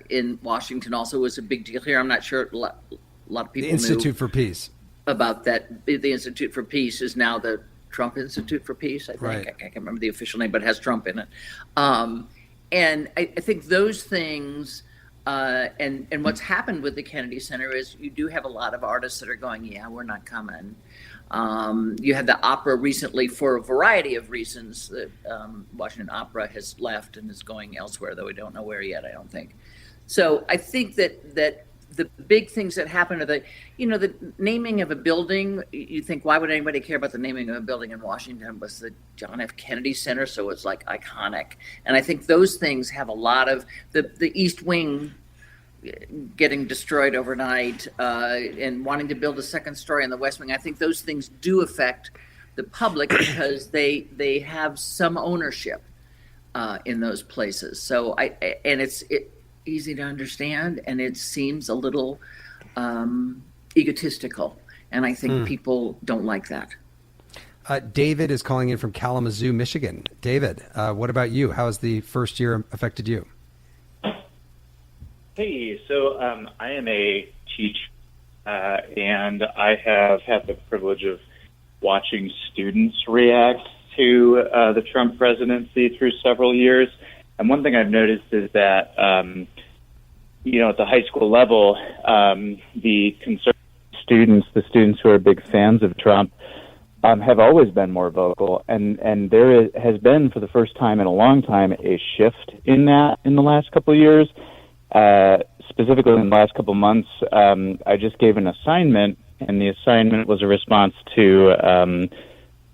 in Washington also was a big deal here. I'm not sure a lot of people knew. The Institute for Peace. About that. The Institute for Peace is now the Trump Institute for Peace, I think. Right. I can't remember the official name, but it has Trump in it. And I think those things... And what's happened with the Kennedy Center is you do have a lot of artists that are going, yeah, we're not coming. You had the opera recently for a variety of reasons. The Washington Opera has left and is going elsewhere, though we don't know where yet, I don't think. So I think that the big things that happen are the naming of a building. You think, why would anybody care about the naming of a building in Washington? It was the John F. Kennedy Center, so it's iconic. And I think those things have a lot of the East Wing getting destroyed overnight and wanting to build a second story in the West Wing. I think those things do affect the public because they have some ownership in those places. So it's easy to understand, and it seems a little egotistical, and I think people don't like that. David is calling in from Kalamazoo, Michigan. David, what about you? How has the first year affected you? Hey, so I am a teacher and I have had the privilege of watching students react to the Trump presidency through several years. And one thing I've noticed is that, at the high school level, the conservative students, the students who are big fans of Trump, have always been more vocal. And there has been, for the first time in a long time, a shift in that in the last couple of years. Specifically in the last couple of months, I just gave an assignment, and the assignment was a response to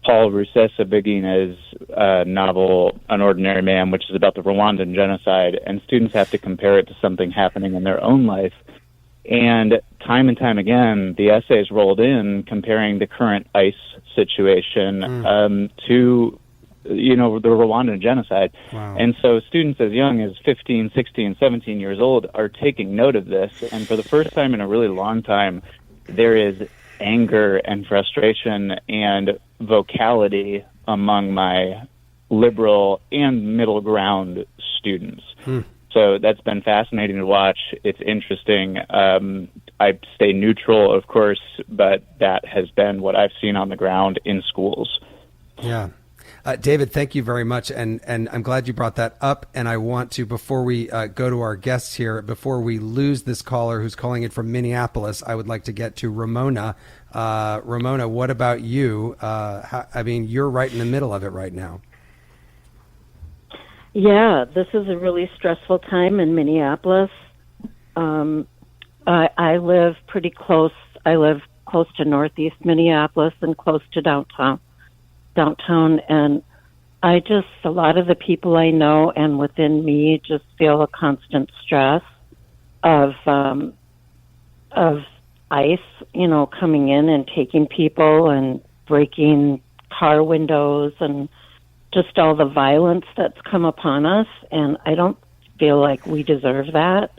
Paul Rusesabagina's novel An Ordinary Man, which is about the Rwandan genocide, and students have to compare it to something happening in their own life. And time again, the essays rolled in comparing the current ICE situation to the Rwandan genocide. Wow. And so students as young as 15, 16, 17 years old are taking note of this. And for the first time in a really long time, there is anger and frustration and vocality among my liberal and middle ground students. So that's been fascinating to watch. It's interesting. I stay neutral, of course, but that has been what I've seen on the ground in schools. Yeah. David, thank you very much. And I'm glad you brought that up. And I want to, before we go to our guests here, before we lose this caller who's calling it from Minneapolis, I would like to get to Ramona. Ramona, what about you? You're right in the middle of it right now. Yeah, this is a really stressful time in Minneapolis. I live pretty close. I live close to Northeast Minneapolis and close to downtown. And a lot of the people I know and within me just feel a constant stress of ICE, coming in and taking people and breaking car windows and just all the violence that's come upon us. And I don't feel like we deserve that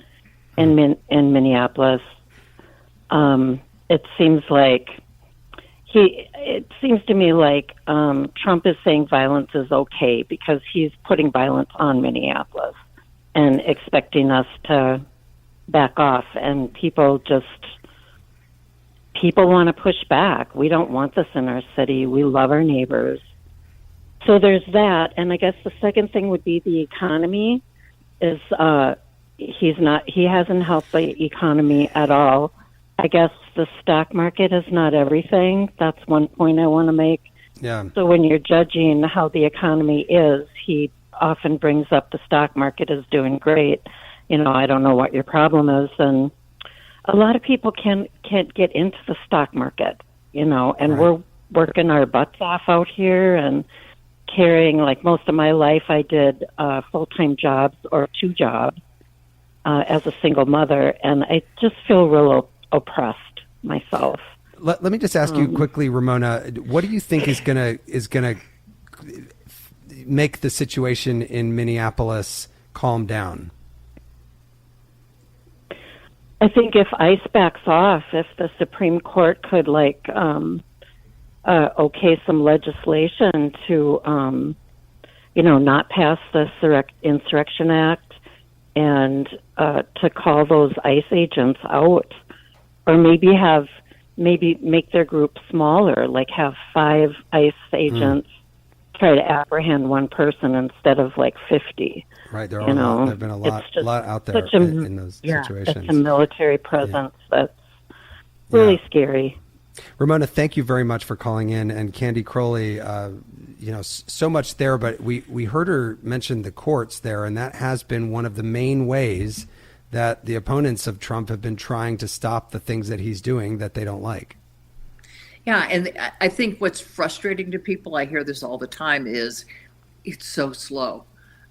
in Minneapolis. It seems to me like Trump is saying violence is okay because he's putting violence on Minneapolis and expecting us to back off. And people want to push back. We don't want this in our city. We love our neighbors. So there's that. And I guess the second thing would be the economy is he hasn't helped the economy at all. I guess the stock market is not everything. That's one point I want to make. Yeah. So when you're judging how the economy is, he often brings up the stock market is doing great. I don't know what your problem is. And a lot of people can't get into the stock market, and right. We're working our butts off out here and carrying, like most of my life, I did full-time jobs or 2 jobs as a single mother. And I just feel real oppressed myself. Let me just ask you quickly, Ramona, what do you think is gonna make the situation in Minneapolis calm down? I think if ICE backs off, if the Supreme Court could okay some legislation to not pass the Insurrection Act and to call those ICE agents out. Or maybe make their group smaller, like have 5 ICE agents try to apprehend one person instead of 50. Right, there have been a lot out there in those situations. It's a military presence that's really scary. Ramona, thank you very much for calling in. And Candy Crowley, so much there, but we heard her mention the courts there, and that has been one of the main ways that the opponents of Trump have been trying to stop the things that he's doing that they don't like. Yeah, and I think what's frustrating to people, I hear this all the time, is it's so slow.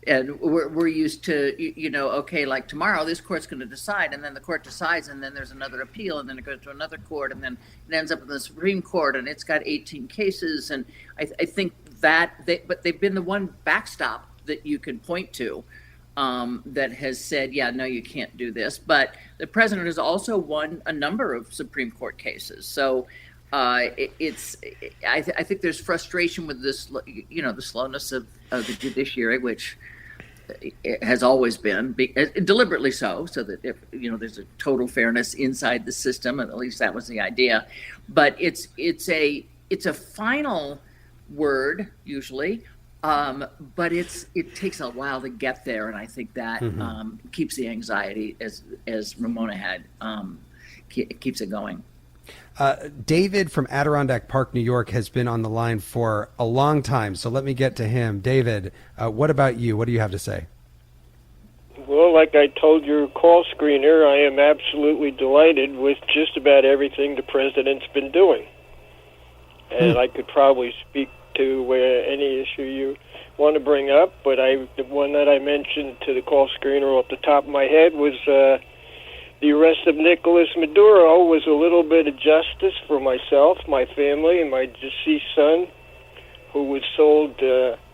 And we're used to, okay, like tomorrow this court's going to decide, and then the court decides, and then there's another appeal, and then it goes to another court, and then it ends up in the Supreme Court, and it's got 18 cases. And I think but they've been the one backstop that you can point to. That has said, no, you can't do this. But the president has also won a number of Supreme Court cases. So I think there's frustration with this, the slowness of the judiciary, which it has always been, deliberately so that if there's a total fairness inside the system, and at least that was the idea. But it's a final word usually, but it takes a while to get there, and I think that keeps the anxiety, as Ramona had, keeps it going. David from Adirondack Park, New York, has been on the line for a long time, so let me get to him. David, what about you? What do you have to say? Well, like I told your call screener, I am absolutely delighted with just about everything the president's been doing. And I could probably speak to any issue you want to bring up, but the one that I mentioned to the call screener off the top of my head was the arrest of Nicolas Maduro was a little bit of justice for myself, my family, and my deceased son, who was sold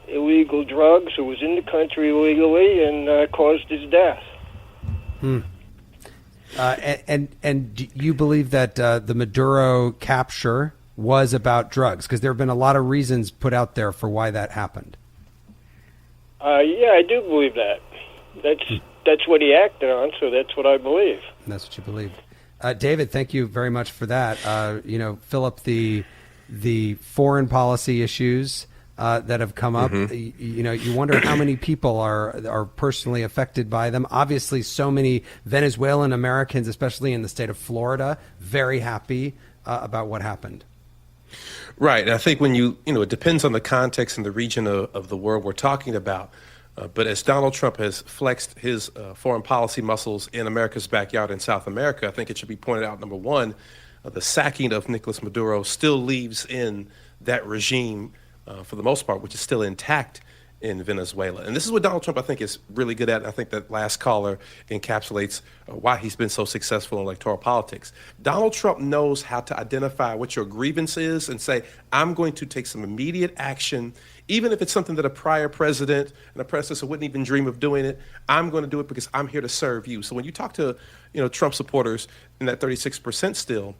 illegal drugs, who was in the country illegally, and caused his death. And do you believe that the Maduro capture was about drugs? Because there have been a lot of reasons put out there for why that happened. Yeah, I do believe that. That's what he acted on, so that's what I believe. That's what you believe. David, thank you very much for that. Philip, the foreign policy issues that have come up, you wonder how many people are personally affected by them. Obviously, so many Venezuelan Americans, especially in the state of Florida, very happy about what happened. Right. And I think when it depends on the context and the region of the world we're talking about. But as Donald Trump has flexed his foreign policy muscles in America's backyard in South America, I think it should be pointed out, number one, the sacking of Nicolas Maduro still leaves in that regime, for the most part, which is still intact in Venezuela. And this is what Donald Trump, I think, is really good at. And I think that last caller encapsulates why he's been so successful in electoral politics. Donald Trump knows how to identify what your grievance is and say, I'm going to take some immediate action, even if it's something that a prior president and a predecessor wouldn't even dream of doing it. I'm going to do it because I'm here to serve you. So when you talk to Trump supporters in that 36% still,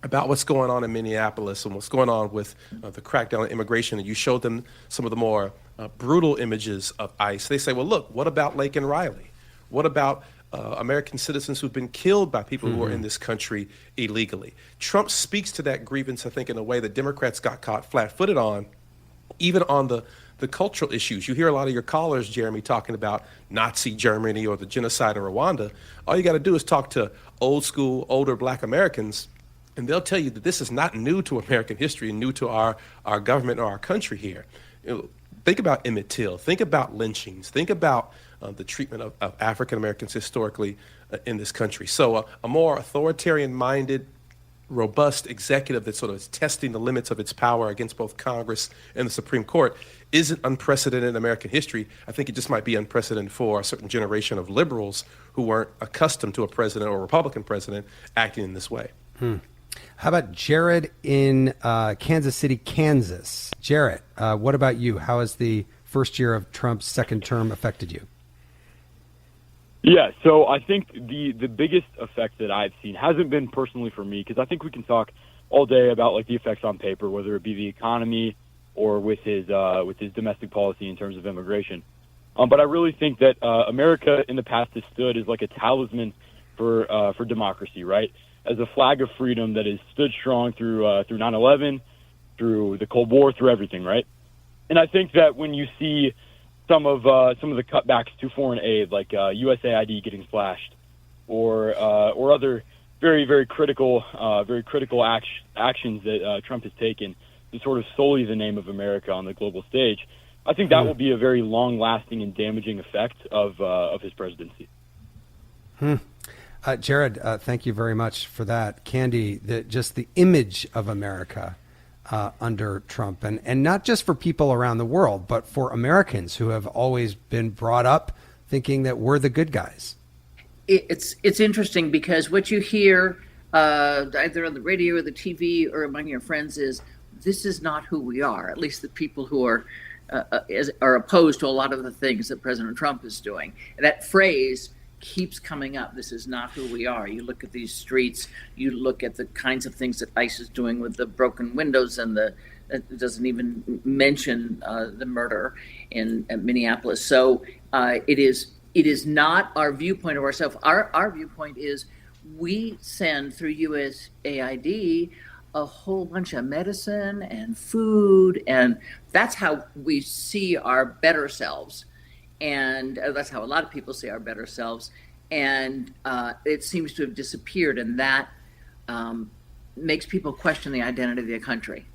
about what's going on in Minneapolis and what's going on with the crackdown on immigration, and you showed them some of the more brutal images of ICE, they say, well, look, what about Lake and Riley? What about American citizens who've been killed by people who are in this country illegally? Trump speaks to that grievance, I think, in a way that Democrats got caught flat-footed on, even on the cultural issues. You hear a lot of your callers, Jeremy, talking about Nazi Germany or the genocide in Rwanda. All you got to do is talk to old school, older Black Americans, and they'll tell you that this is not new to American history and new to our government or our country here. Think about Emmett Till. Think about lynchings. Think about the treatment of African Americans historically in this country. So a more authoritarian-minded, robust executive that sort of is testing the limits of its power against both Congress and the Supreme Court isn't unprecedented in American history. I think it just might be unprecedented for a certain generation of liberals who weren't accustomed to a president or a Republican president acting in this way. How about Jared in Kansas City, Kansas? Jared, what about you? How has the first year of Trump's second term affected you? Yeah, so I think the biggest effect that I've seen hasn't been personally for me, because I think we can talk all day about like the effects on paper, whether it be the economy or with his domestic policy in terms of immigration. But I really think that America in the past has stood as like a talisman for democracy, right? As a flag of freedom that has stood strong through 9/11, through the Cold War, through everything, right? And I think that when you see some of the cutbacks to foreign aid, like USAID getting splashed, or other very, very critical actions that Trump has taken to sort of sully the name of America on the global stage, I think that will be a very long-lasting and damaging effect of his presidency. Jared, thank you very much for that. Candy, just the image of America under Trump, and not just for people around the world, but for Americans who have always been brought up thinking that we're the good guys. It's interesting because what you hear either on the radio or the TV or among your friends is, this is not who we are, at least the people who are opposed to a lot of the things that President Trump is doing. And that phrase keeps coming up. This is not who we are. You look at these streets, you look at the kinds of things that ICE is doing with the broken windows and the It doesn't even mention the murder in Minneapolis. So it is not our viewpoint of ourselves. Our viewpoint is we send through USAID a whole bunch of medicine and food, and that's how we see our better selves. And that's how a lot of people see our better selves. And it seems to have disappeared, and that makes people question the identity of the country.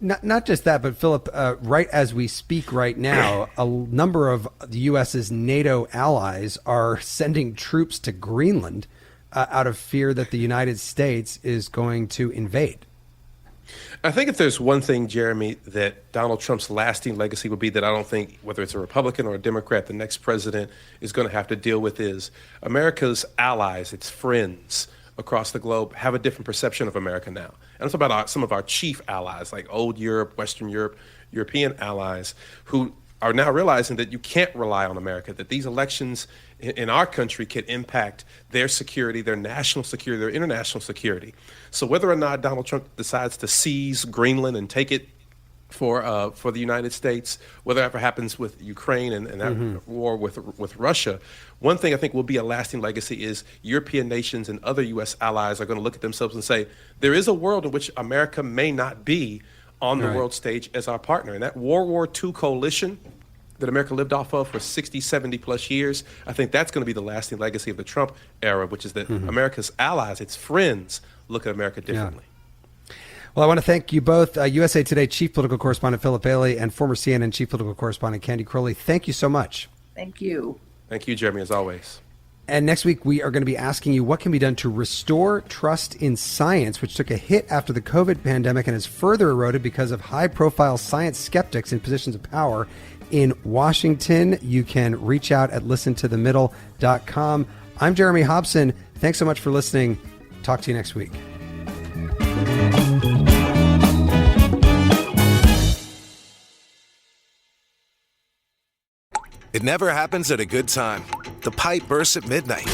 Not just that, but Philip, right as we speak right now, a number of the U.S.'s NATO allies are sending troops to Greenland out of fear that the United States is going to invade. I think if there's one thing, Jeremy, that Donald Trump's lasting legacy would be that I don't think, whether it's a Republican or a Democrat, the next president is going to have to deal with is America's allies, its friends across the globe have a different perception of America now. And I'm talking about some of our chief allies, like old Europe, Western Europe, European allies, who are now realizing that you can't rely on America, that these elections in our country can impact their security, their national security, their international security. So whether or not Donald Trump decides to seize Greenland and take it for the United States, whether that ever happens with Ukraine and that war with Russia, one thing I think will be a lasting legacy is European nations and other U.S. allies are going to look at themselves and say, there is a world in which America may not be on the world stage as our partner. And that World War II coalition that America lived off of for 60, 70 plus years, I think that's going to be the lasting legacy of the Trump era, which is that America's allies, its friends, look at America differently. Yeah. Well, I want to thank you both, USA Today Chief Political Correspondent Phillip Bailey and former CNN Chief Political Correspondent Candy Crowley. Thank you so much. Thank you. Thank you, Jeremy, as always. And next week, we are going to be asking you what can be done to restore trust in science, which took a hit after the COVID pandemic and is further eroded because of high-profile science skeptics in positions of power in Washington. You can reach out at listentothemiddle.com. I'm Jeremy Hobson. Thanks so much for listening. Talk to you next week. It never happens at a good time. The pipe bursts at midnight.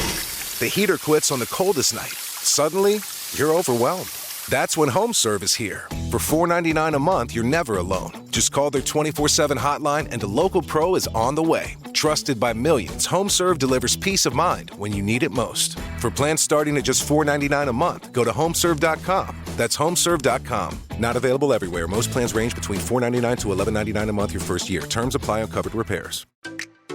The heater quits on the coldest night. Suddenly, you're overwhelmed. That's when HomeServe is here. For $4.99 a month, you're never alone. Just call their 24/7 hotline and a local pro is on the way. Trusted by millions, HomeServe delivers peace of mind when you need it most. For plans starting at just $4.99 a month, go to HomeServe.com. That's HomeServe.com. Not available everywhere. Most plans range between $4.99 to $11.99 a month your first year. Terms apply on covered repairs.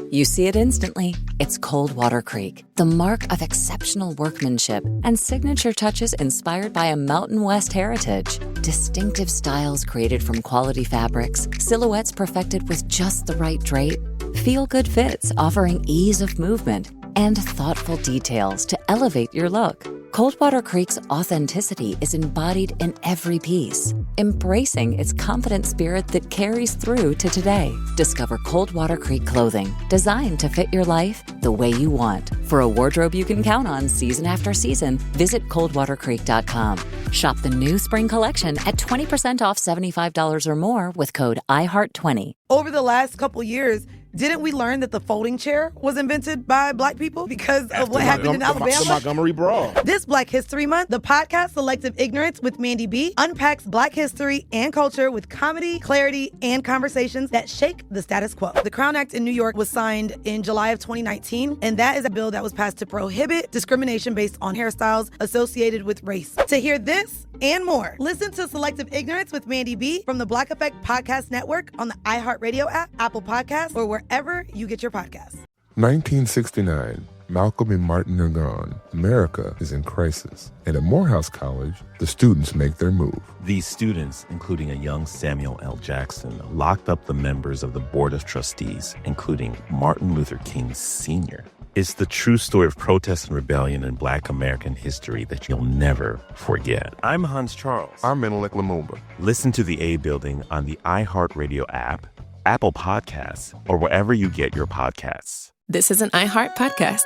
You see it instantly. It's Coldwater Creek, the mark of exceptional workmanship and signature touches inspired by a Mountain West heritage. Distinctive styles created from quality fabrics, silhouettes perfected with just the right drape, feel-good fits offering ease of movement, and thoughtful details to elevate your look. Coldwater Creek's authenticity is embodied in every piece, embracing its confident spirit that carries through to today. Discover Coldwater Creek clothing, designed to fit your life the way you want. For a wardrobe you can count on season after season, visit coldwatercreek.com. Shop the new spring collection at 20% off $75 or more with code IHEART20. Over the last couple years, didn't we learn that the folding chair was invented by Black people because of what happened in Alabama? The Montgomery Brawl. This Black History Month, the podcast Selective Ignorance with Mandy B unpacks Black history and culture with comedy, clarity, and conversations that shake the status quo. The Crown Act in New York was signed in July of 2019, and that is a bill that was passed to prohibit discrimination based on hairstyles associated with race. To hear this and more, listen to Selective Ignorance with Mandy B from the Black Effect Podcast Network on the iHeartRadio app, Apple Podcasts, or wherever you get your podcasts. 1969. Malcolm and Martin are gone. America is in crisis. And at Morehouse College, the students make their move. These students, including a young Samuel L. Jackson, locked up the members of the Board of Trustees, including Martin Luther King Sr. It's the true story of protest and rebellion in Black American history that you'll never forget. I'm Hans Charles. I'm Menelik Lumumba. Listen to The A Building on the iHeartRadio app, Apple Podcasts, or wherever you get your podcasts. This is an iHeart podcast.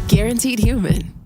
Guaranteed Human.